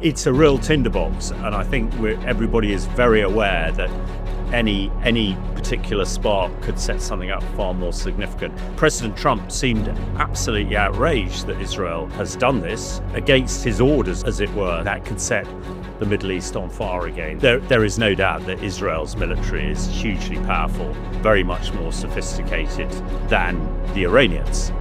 It's a real tinderbox, and I think everybody is very aware that any particular spark could set something up far more significant. President Trump seemed absolutely outraged that Israel has done this against his orders, as it were. That could set the Middle East on fire again. There is no doubt that Israel's military is hugely powerful, very much more sophisticated than the Iranians.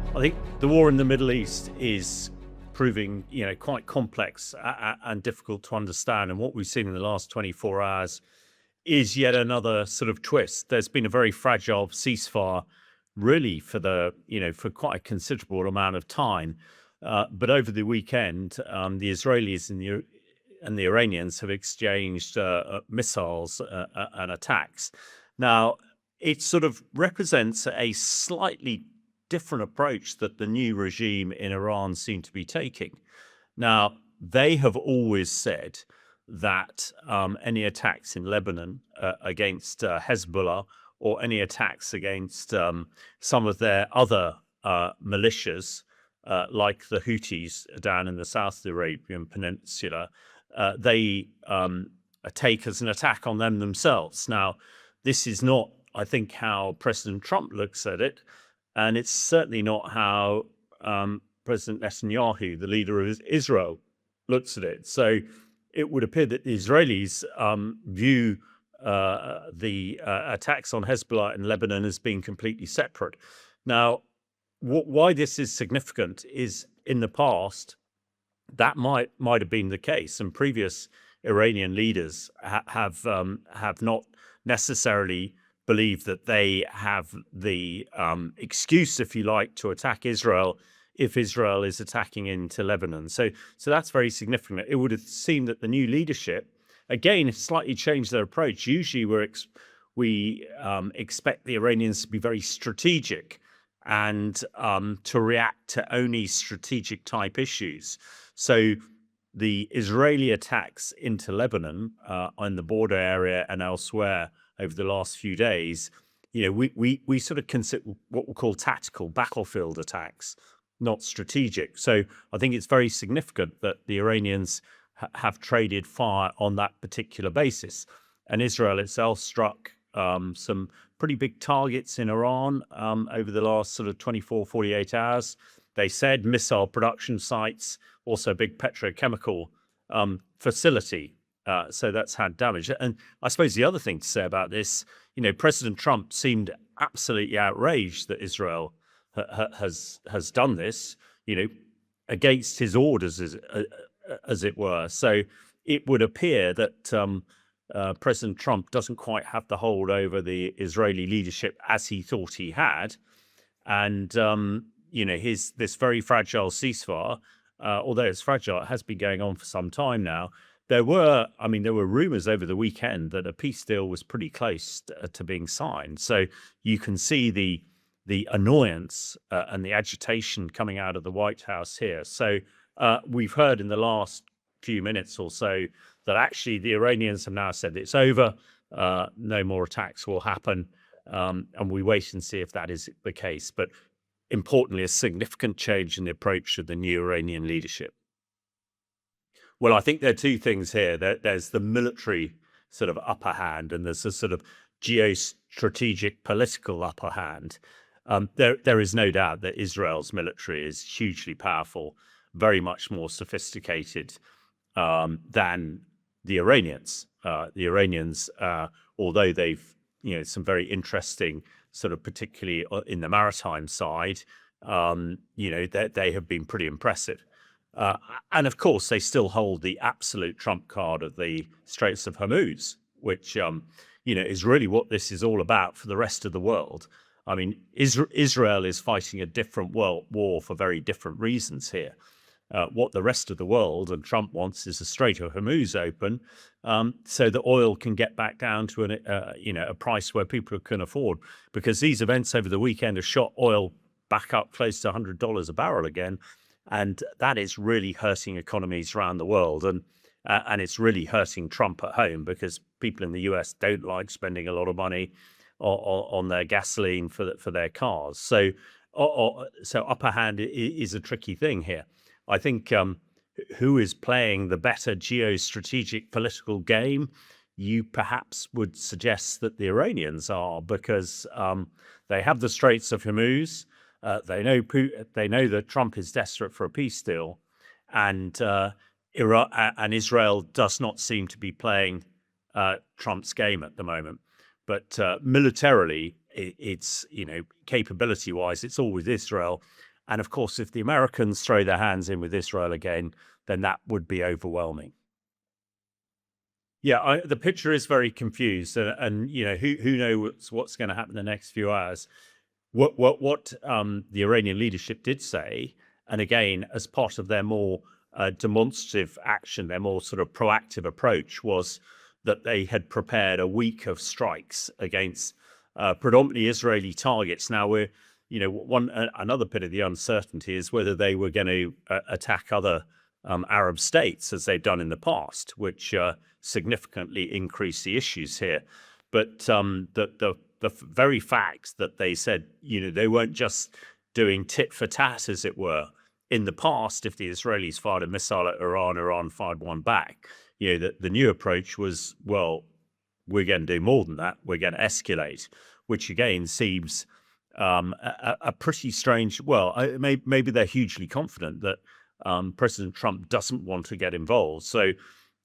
I think the war in the Middle East is proving, quite complex and difficult to understand. And what we've seen in the last 24 hours is yet another sort of twist. There's been a very fragile ceasefire, really, for quite a considerable amount of time. But over the weekend, the Israelis and the Iranians have exchanged missiles and attacks. Now, it sort of represents a slightly different approach that the new regime in Iran seem to be taking. Now, they have always said that any attacks in Lebanon against Hezbollah or any attacks against some of their other militias, like the Houthis down in the South Arabian Peninsula, they take as an attack on them themselves. Now, this is not, I think, how President Trump looks at it. And it's certainly not how President Netanyahu, the leader of Israel, looks at it. So it would appear that the Israelis view the attacks on Hezbollah in Lebanon as being completely separate. Now, why this is significant is in the past, that might have been the case. And previous Iranian leaders have not necessarily believe that they have the excuse, if you like, to attack Israel if Israel is attacking into Lebanon. So that's very significant. It would have seemed that the new leadership, again, slightly changed their approach. Usually we expect the Iranians to be very strategic and to react to only strategic type issues. So the Israeli attacks into Lebanon on the border area and elsewhere over the last few days, we sort of consider what we call tactical battlefield attacks, not strategic. So I think it's very significant that the Iranians have traded fire on that particular basis. And Israel itself struck some pretty big targets in Iran over the last sort of 24, 48 hours. They said missile production sites, also a big petrochemical facility. So that's had damage. And I suppose the other thing to say about this, President Trump seemed absolutely outraged that Israel has done this, against his orders, as it were. So it would appear that President Trump doesn't quite have the hold over the Israeli leadership as he thought he had. And, this very fragile ceasefire, although it's fragile, it has been going on for some time now. There were rumors over the weekend that a peace deal was pretty close to being signed. So you can see the annoyance and the agitation coming out of the White House here. So we've heard in the last few minutes or so that actually the Iranians have now said it's over. No more attacks will happen. And we wait and see if that is the case. But importantly, a significant change in the approach of the new Iranian leadership. Well, I think there are two things here. There's the military sort of upper hand, and there's a sort of geostrategic political upper hand. There is no doubt that Israel's military is hugely powerful, very much more sophisticated than the Iranians. The Iranians, although they've some very interesting sort of, particularly in the maritime side, they have been pretty impressive. And of course, they still hold the absolute trump card of the Straits of Hormuz, which, is really what this is all about for the rest of the world. I mean, Israel is fighting a different world war for very different reasons here. What the rest of the world and Trump wants is the Strait of Hormuz open, so that oil can get back down to a price where people can afford. Because these events over the weekend have shot oil back up close to $100 a barrel again. and that is really hurting economies around the world, and it's really hurting Trump at home because people in the US don't like spending a lot of money on their gasoline for their cars. So upper hand is a tricky thing here. I think who is playing the better geostrategic political game? You perhaps would suggest that the Iranians are, because they have the Straits of Hormuz. They know that Trump is desperate for a peace deal, and Iraq and Israel does not seem to be playing Trump's game at the moment. But militarily, it's, capability wise, it's all with Israel. And of course, if the Americans throw their hands in with Israel again, then that would be overwhelming. Yeah, the picture is very confused, and who knows what's going to happen in the next few hours. What the Iranian leadership did say, and again, as part of their more demonstrative action, their more sort of proactive approach, was that they had prepared a week of strikes against predominantly Israeli targets. Now another bit of the uncertainty is whether they were going to attack other Arab states as they've done in the past, which significantly increase the issues here. But the very fact that they said, they weren't just doing tit for tat, as it were. In the past, if the Israelis fired a missile at Iran, Iran fired one back. The new approach was, well, we're going to do more than that. We're going to escalate, which again seems a pretty strange. Well, maybe they're hugely confident that President Trump doesn't want to get involved. So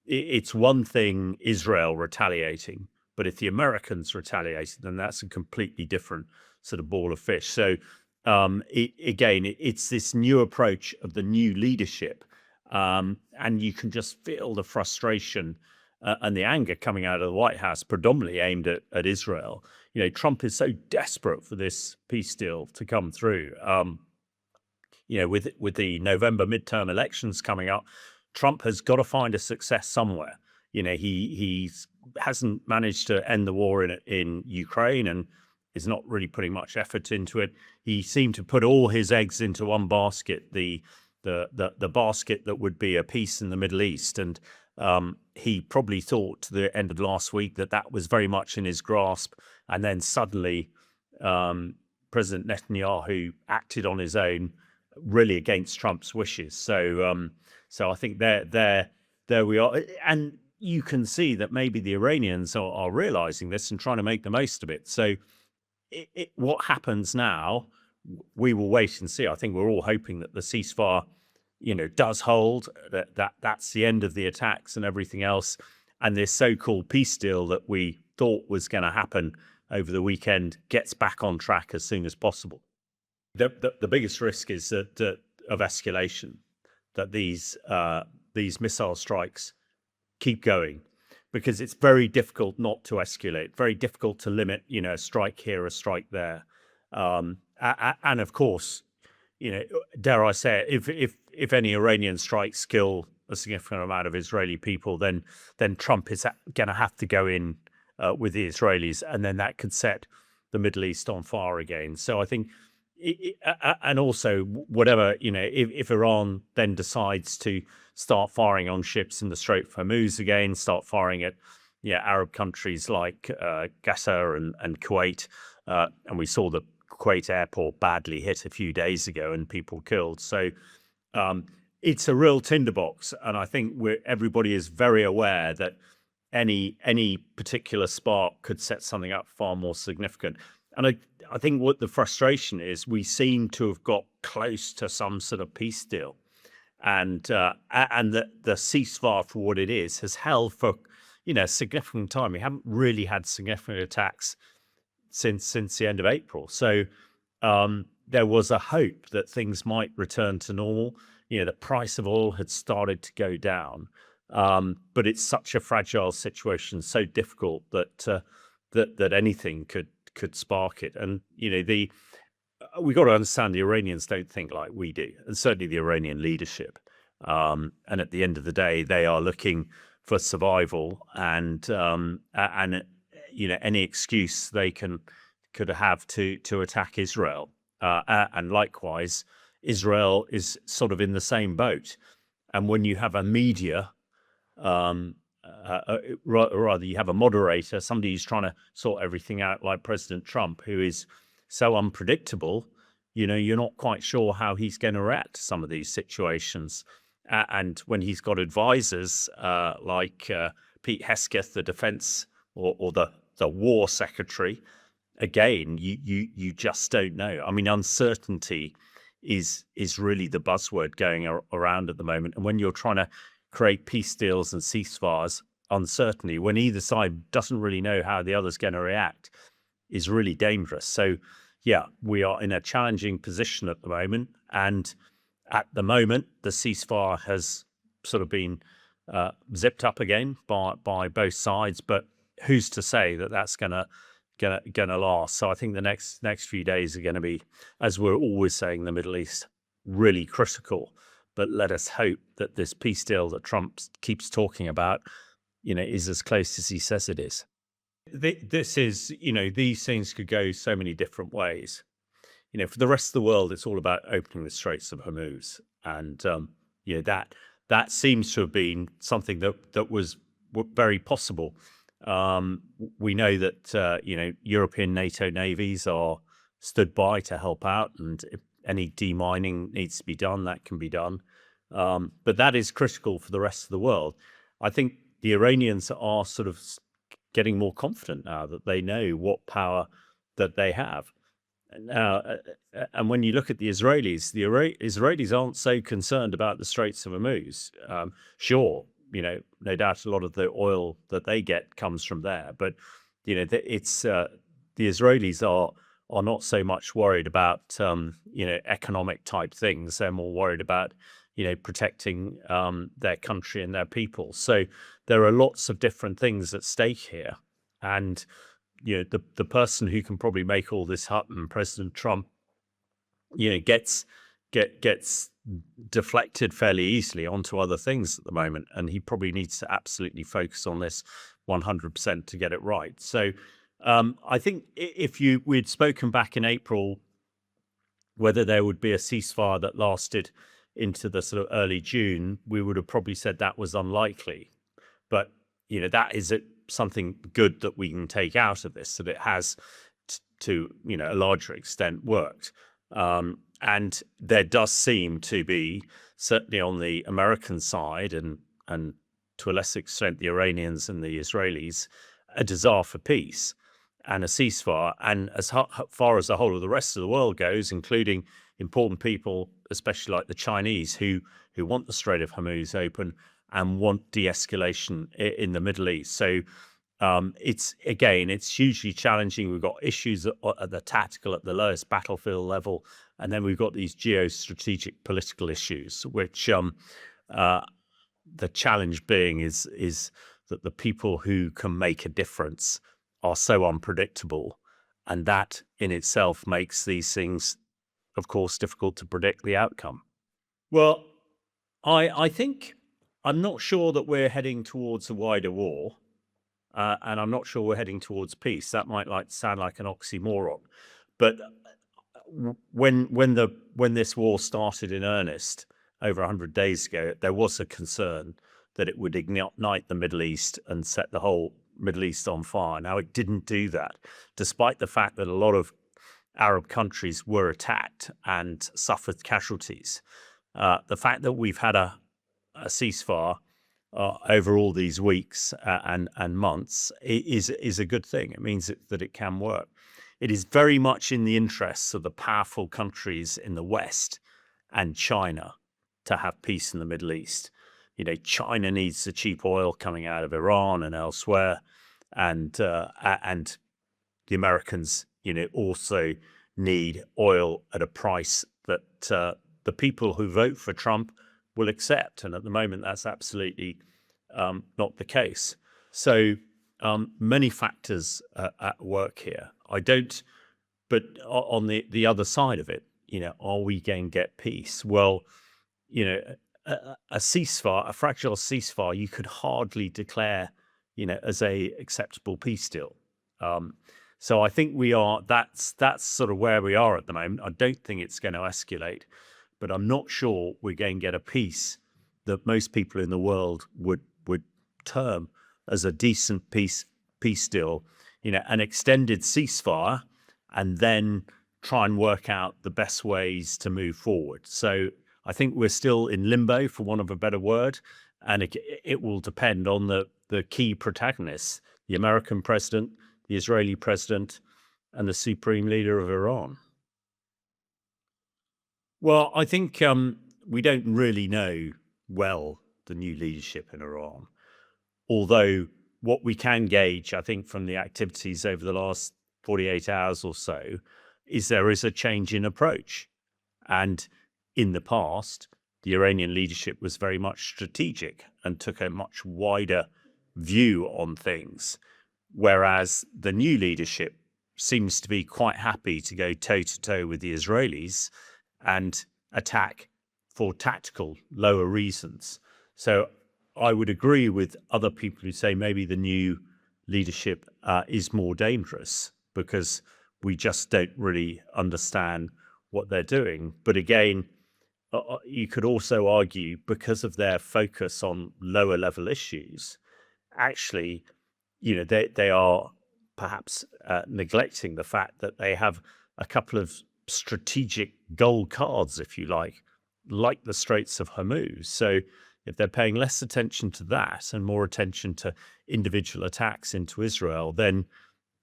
it's one thing Israel retaliating, but if the Americans retaliated, then that's a completely different sort of ball of fish. So it's this new approach of the new leadership, and you can just feel the frustration and the anger coming out of the White House, predominantly aimed at Israel. Trump is so desperate for this peace deal to come through. With the November midterm elections coming up, Trump has got to find a success somewhere. He hasn't managed to end the war in Ukraine and is not really putting much effort into it. He seemed to put all his eggs into one basket, the basket that would be a peace in the Middle East. And he probably thought to the end of last week that was very much in his grasp. And then suddenly President Netanyahu acted on his own, really against Trump's wishes. So I think there we are. And you can see that maybe the Iranians are realizing this and trying to make the most of it. So what happens now, we will wait and see. I think we're all hoping that the ceasefire, does hold, that's the end of the attacks and everything else. And this so-called peace deal that we thought was going to happen over the weekend gets back on track as soon as possible. The biggest risk is that of escalation, that these missile strikes keep going, because it's very difficult not to escalate, very difficult to limit, a strike here, a strike there. And of course, dare I say it, if any Iranian strikes kill a significant amount of Israeli people, then Trump is going to have to go in with the Israelis, and then that could set the Middle East on fire again. So I think, and also whatever, if Iran then decides to start firing on ships in the Strait of Hormuz again, start firing at Arab countries like Qatar and Kuwait, and we saw the Kuwait airport badly hit a few days ago and people killed. So it's a real tinderbox, and I think everybody is very aware that any particular spark could set something up far more significant. And I think what the frustration is, we seem to have got close to some sort of peace deal, and the ceasefire for what it is has held for a significant time. We haven't really had significant attacks since the end of April. So there was a hope that things might return to normal. The price of oil had started to go down, but it's such a fragile situation, so difficult that anything could spark it. And we got to understand the Iranians don't think like we do, and certainly the Iranian leadership. And at the end of the day, they are looking for survival, and any excuse they could have to attack Israel, and likewise, Israel is sort of in the same boat. And when you have a media, um, rather, you have a moderator, somebody who's trying to sort everything out, like President Trump, who is so unpredictable, you're not quite sure how he's going to react to some of these situations. And when he's got advisors like Pete Hesketh, the defense or the war secretary, again, you just don't know. I mean, uncertainty is really the buzzword going around at the moment. And when you're trying to create peace deals and ceasefires, uncertainty, when either side doesn't really know how the other's going to react, is really dangerous. So, yeah, we are in a challenging position at the moment. And at the moment, the ceasefire has sort of been zipped up again by both sides. But who's to say that that's gonna last? So I think the next few days are going to be, as we're always saying, the Middle East, really critical. But let us hope that this peace deal that Trump keeps talking about, is as close as he says it is. This is, these things could go so many different ways. For the rest of the world, it's all about opening the Straits of Hormuz, and that seems to have been something that was very possible. We know that European NATO navies are stood by to help out, and if any demining needs to be done, that can be done. But that is critical for the rest of the world. I think the Iranians are sort of getting more confident now that they know what power that they have. Now, and when you look at the Israelis aren't so concerned about the Straits of Hormuz. Sure, no doubt a lot of the oil that they get comes from there, but it's the Israelis are not so much worried about economic type things. They're more worried about protecting their country and their people. So there are lots of different things at stake here, and the person who can probably make all this happen, President Trump, gets deflected fairly easily onto other things at the moment, and he probably needs to absolutely focus on this 100% to get it right. So I think if we'd spoken back in April whether there would be a ceasefire that lasted into the sort of early June, we would have probably said that was unlikely. But that is something good that we can take out of this, that it has to a larger extent worked. And there does seem to be, certainly on the American side and to a lesser extent the Iranians and the Israelis, a desire for peace and a ceasefire. And as far as the whole of the rest of the world goes, including important people, especially like the Chinese, who want the Strait of Hormuz open and want de-escalation in the Middle East. So it's hugely challenging. We've got issues at the tactical, at the lowest battlefield level, and then we've got these geostrategic political issues, which the challenge being is that the people who can make a difference are so unpredictable, and that in itself makes these things, of course, difficult to predict the outcome. Well, I think I'm not sure that we're heading towards a wider war. And I'm not sure we're heading towards peace. That might sound like an oxymoron, but when this war started in earnest over 100 days ago, there was a concern that it would ignite the Middle East and set the whole Middle East on fire. Now, it didn't do that, despite the fact that a lot of Arab countries were attacked and suffered casualties. The fact that we've had a ceasefire over all these weeks and months is a good thing. It means that it can work. It is very much in the interests of the powerful countries in the West and China to have peace in the Middle East. China needs the cheap oil coming out of Iran and elsewhere, and the Americans, also need oil at a price that the people who vote for Trump will accept. And at the moment, that's absolutely not the case. So many factors at work here. But on the other side of it, are we going to get peace? Well, a ceasefire, a fragile ceasefire, you could hardly declare, as a acceptable peace deal. So I think that's sort of where we are at the moment. I don't think it's going to escalate. but I'm not sure we're going to get a peace that most people in the world would term as a decent peace deal, an extended ceasefire, and then try and work out the best ways to move forward. So I think we're still in limbo, for want of a better word, and it will depend on the key protagonists: the American president, the Israeli president, and the supreme leader of Iran. Well, I think we don't really know well the new leadership in Iran, although what we can gauge, I think, from the activities over the last 48 hours or so, is there is a change in approach. And in the past, the Iranian leadership was very much strategic and took a much wider view on things, whereas the new leadership seems to be quite happy to go toe to toe with the Israelis and attack for tactical, lower reasons. So I would agree with other people who say maybe the new leadership is more dangerous because we just don't really understand what they're doing. But again, you could also argue, because of their focus on lower level issues, actually, they are perhaps neglecting the fact that they have a couple of strategic gold cards, if you like the Straits of Hormuz. So if they're paying less attention to that and more attention to individual attacks into Israel, then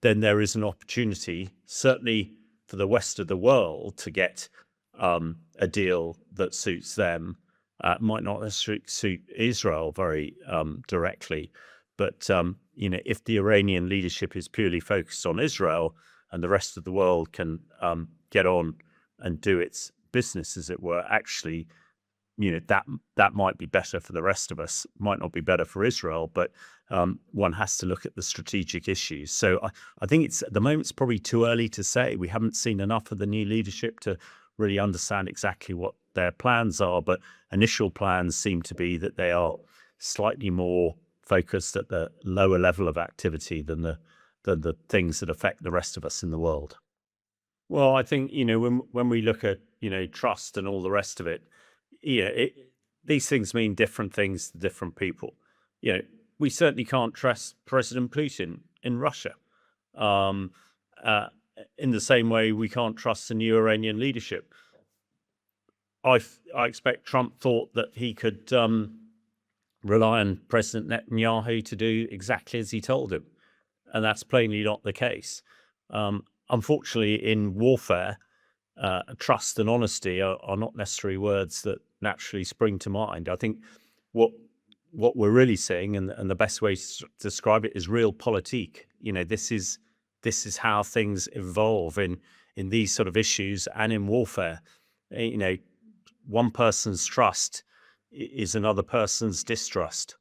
there is an opportunity, certainly for the West of the world, to get a deal that suits them. Might not necessarily suit Israel very directly, but if the Iranian leadership is purely focused on Israel and the rest of the world can get on and do its business, as it were, actually, that might be better for the rest of us. Might not be better for Israel, but one has to look at the strategic issues. So I think it's, at the moment, it's probably too early to say. We haven't seen enough of the new leadership to really understand exactly what their plans are, but initial plans seem to be that they are slightly more focused at the lower level of activity than the things that affect the rest of us in the world. Well, I think, when we look at, trust and all the rest of it, these things mean different things to different people. We certainly can't trust President Putin in Russia. Um, uh, in the same way, we can't trust the new Iranian leadership. I expect Trump thought that he could rely on President Netanyahu to do exactly as he told him, and that's plainly not the case. Unfortunately, in warfare, trust and honesty are not necessarily words that naturally spring to mind. I think what we're really seeing, and the best way to describe it, is realpolitik. This is how things evolve in these sort of issues and in warfare. One person's trust is another person's distrust.